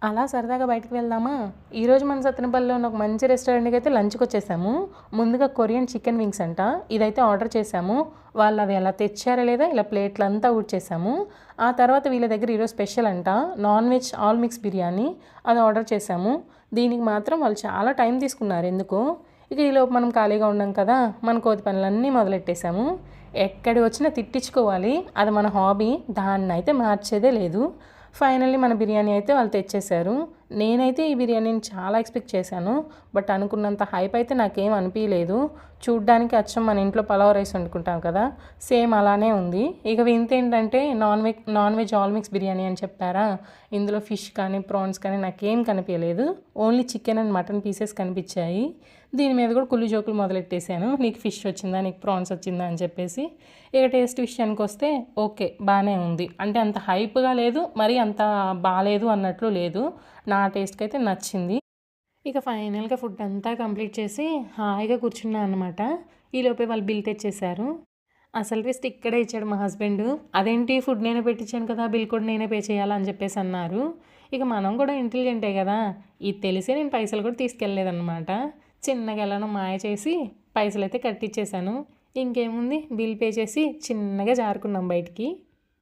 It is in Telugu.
అలా సరదాగా బయటికి వెళ్దామా? ఈరోజు మన సత్తెనపల్లిలో ఉన్న ఒక మంచి రెస్టారెంట్‌కి అయితే లంచ్‌కి వచ్చేసాము. ముందుగా కొరియన్ చికెన్ వింగ్స్ అంట. ఇదైతే ఆర్డర్ చేసాము. వాళ్ళు అవి అలా తెచ్చారో లేదా ఇలా ప్లేట్లంతా ఊడ్చేసాము. ఆ తర్వాత వీళ్ళ దగ్గర ఈరోజు స్పెషల్ అంట non veg all mix biryani అది ఆర్డర్ చేసాము. దీనికి మాత్రం వాళ్ళు చాలా టైం తీసుకున్నారు ఎందుకో. ఇక ఈలోపు మనం ఖాళీగా ఉన్నాం కదా, మన కోతి పనులన్నీ మొదలెట్టేసాము. ఎక్కడి వచ్చినా తిట్టించుకోవాలి, అది మన హాబీ. దాన్నైతే మార్చేదే లేదు. ఫైనల్లీ మన బిర్యానీ అయితే వాళ్ళు తెచ్చేశారు. నేనైతే ఈ బిర్యానీని చాలా ఎక్స్పెక్ట్ చేశాను. బట్ అనుకున్నంత హైప్ అయితే నాకేం అనిపించలేదు. చూడ్డానికి అచ్చం మన ఇంట్లో పలావ్ రైస్ వండుకుంటాం కదా, సేమ్ అలానే ఉంది. ఇక వింతేంటంటే non veg all mix biryani అని చెప్పారా, ఇందులో ఫిష్ కానీ ప్రాన్స్ కానీ నాకేం కనిపించలేదు. Only chicken and mutton pieces కనిపించాయి. దీని మీద కూడా కుళ్ళు జోకులు మొదలెట్టేశాను, నీకు ఫిష్ వచ్చిందా, నీకు ప్రాన్స్ వచ్చిందా అని చెప్పేసి. ఇక టేస్ట్ విషయానికి వస్తే ఓకే, బాగానే ఉంది. అంటే అంత హైప్గా లేదు, మరి అంత బాగాలేదు అన్నట్లు లేదు. నా టేస్ట్కి అయితే నచ్చింది. ఇక ఫైనల్గా ఫుడ్ అంతా కంప్లీట్ చేసి హాయిగా కూర్చున్నా అనమాట. ఈలోపే వాళ్ళు బిల్ తెచ్చేశారు. అసలు ట్విస్ట్ ఇక్కడే ఇచ్చాడు మా హస్బెండ్. అదేంటి, ఫుడ్ నేనే పెట్టించాను కదా, బిల్ కూడా నేనే పే చేయాలా అని చెప్పేసి అన్నారు. ఇక మనం కూడా ఇంటెలిజెంటే కదా, ఇది తెలిసే నేను పైసలు కూడా తీసుకెళ్ళలేదన్నమాట. చిన్నగా ఎలానో మాయ చేసి పైసలు అయితే కట్టించేశాను. ఇంకేముంది, బిల్ పే చేసి చిన్నగా జారుకున్నాం బయటికి.